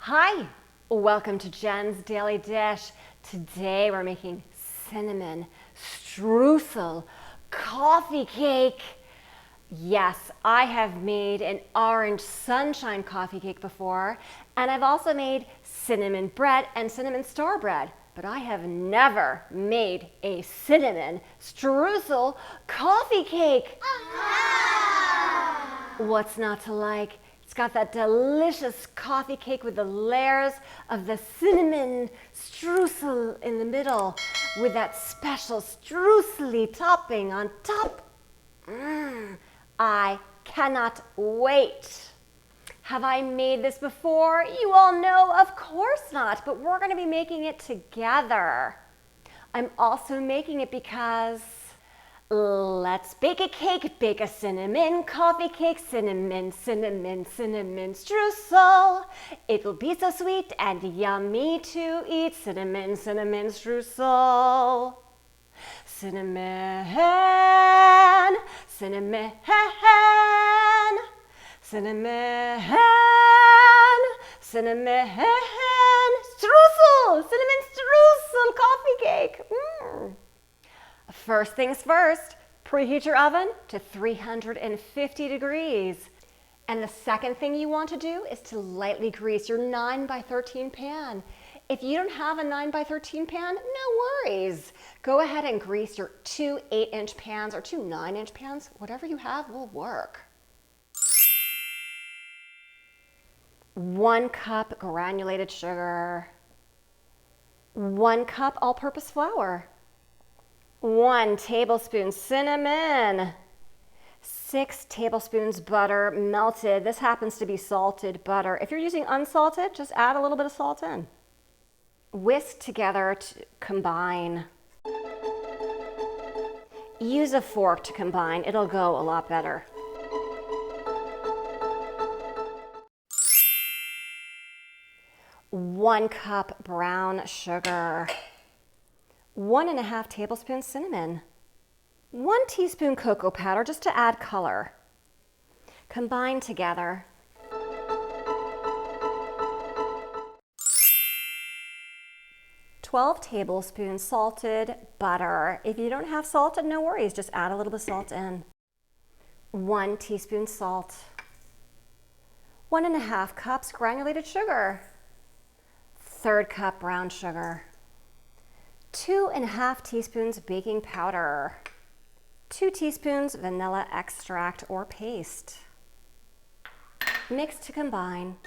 Hi, welcome to Jen's Daily Dish. Today we're making cinnamon streusel coffee cake. Yes, I have made an orange sunshine coffee cake before, and I've also made cinnamon bread and cinnamon star bread, but I have never made a cinnamon streusel coffee cake. What's not to like? It's got that delicious coffee cake with the layers of the cinnamon streusel in the middle with that special streusel topping on top. I cannot wait. Have I made this before? You all know, of course not, but we're going to be making it together. I'm also making it because let's bake a cake, bake a cinnamon coffee cake, cinnamon streusel. It'll be so sweet and yummy to eat, cinnamon streusel. Cinnamon, cinnamon, cinnamon, cinnamon streusel, cinnamon streusel coffee cake. First things first, preheat your oven to 350 degrees. And the second thing you want to do is to lightly grease your 9x13 pan. If you don't have a 9x13 pan, no worries. Go ahead and grease your two 8-inch pans or two 9-inch pans. Whatever you have will work. 1 cup granulated sugar. 1 cup all-purpose flour. 1 tablespoon cinnamon. 6 tablespoons butter melted. This happens to be salted butter. If you're using unsalted, just add a little bit of salt in. Whisk together to combine. Use a fork to combine. It'll go a lot better. One cup brown sugar. 1.5 tablespoons cinnamon. 1 teaspoon cocoa powder just to add color. Combine together. $12 tablespoons salted butter. If you don't have salted, no worries, just add a little bit of salt in. 1 teaspoon salt. 1.5 cups granulated sugar. 1/3 cup brown sugar. 2.5 teaspoons baking powder. 2 teaspoons vanilla extract or paste. Mix to combine.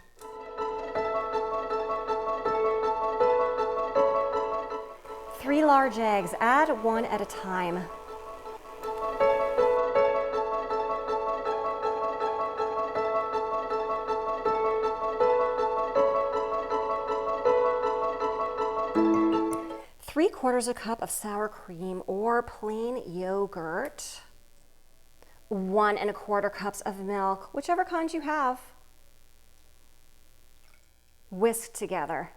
Three large eggs, add 1 at a time. ¾ cup of sour cream or plain yogurt. 1¼ cups of milk, whichever kind you have. Whisk together.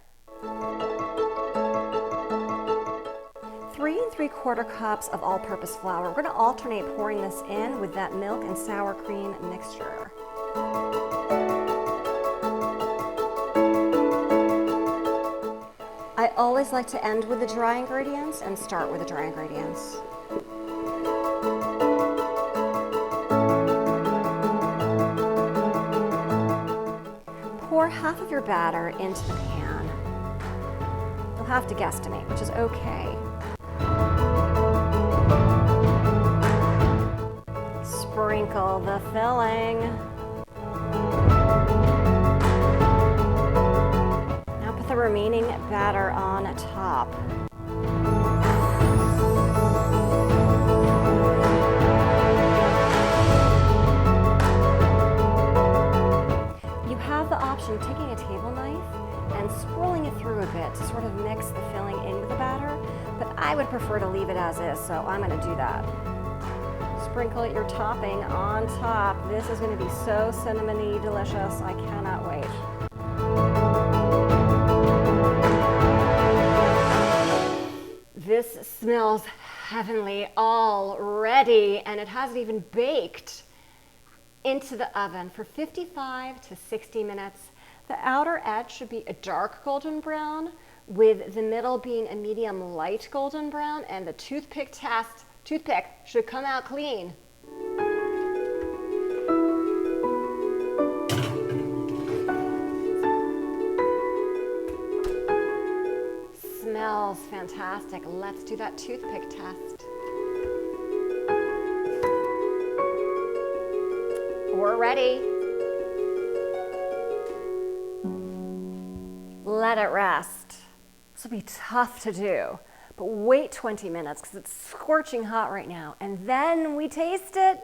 3 3/4 cups of all-purpose flour. We're going to alternate pouring this in with that milk and sour cream mixture. I always like to end with the dry ingredients and start with the dry ingredients. Pour half of your batter into the pan. You'll have to guesstimate, which is okay. Sprinkle the filling. Now put the remaining batter on top. You have the option of taking a table knife and swirling it through a bit to sort of mix the filling in with the batter, but I would prefer to leave it as is, so I'm going to do that. Sprinkle your topping on top. This is going to be so cinnamony delicious. I cannot wait. This smells heavenly already, and it hasn't even baked. Into the oven for 55 to 60 minutes. The outer edge should be a dark golden brown, with the middle being a medium light golden brown, and the toothpick should come out clean. Smells fantastic. Let's do that toothpick test. We're ready. Let it rest. This will be tough to do, but wait 20 minutes because it's scorching hot right now, and then we taste it.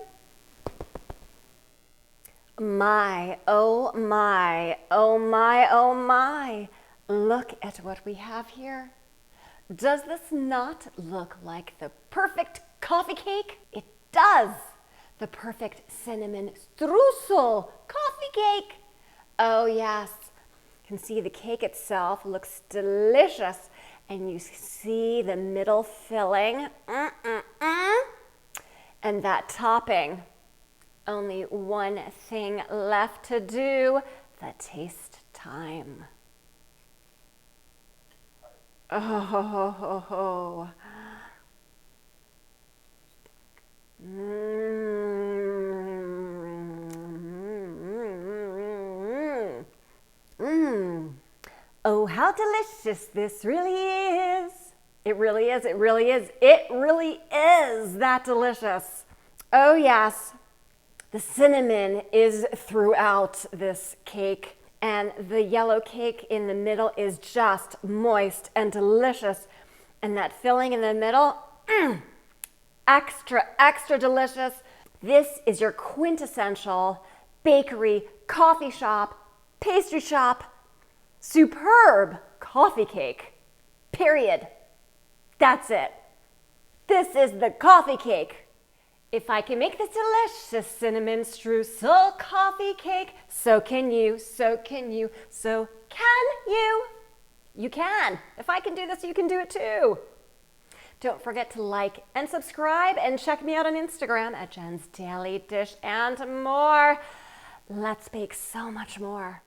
My, oh my, oh my, oh my. Look at what we have here. Does this not look like the perfect coffee cake? It does. The perfect cinnamon streusel coffee cake. Oh yes. You can see the cake itself looks delicious, and you see the middle filling. And that topping. Only one thing left to do, the taste time. Oh. Oh, how delicious this really is. It really is, it really is, it really is that delicious. Oh yes, the cinnamon is throughout this cake, and the yellow cake in the middle is just moist and delicious. And that filling in the middle, extra, extra delicious. This is your quintessential bakery, coffee shop, pastry shop, superb coffee cake, period. That's it. This is the coffee cake. If I can make this delicious cinnamon streusel coffee cake, so can you, so can you, so can you. You can. If I can do this, you can do it too. Don't forget to like and subscribe, and check me out on Instagram at Jen's Daily Dish and more. Let's bake so much more.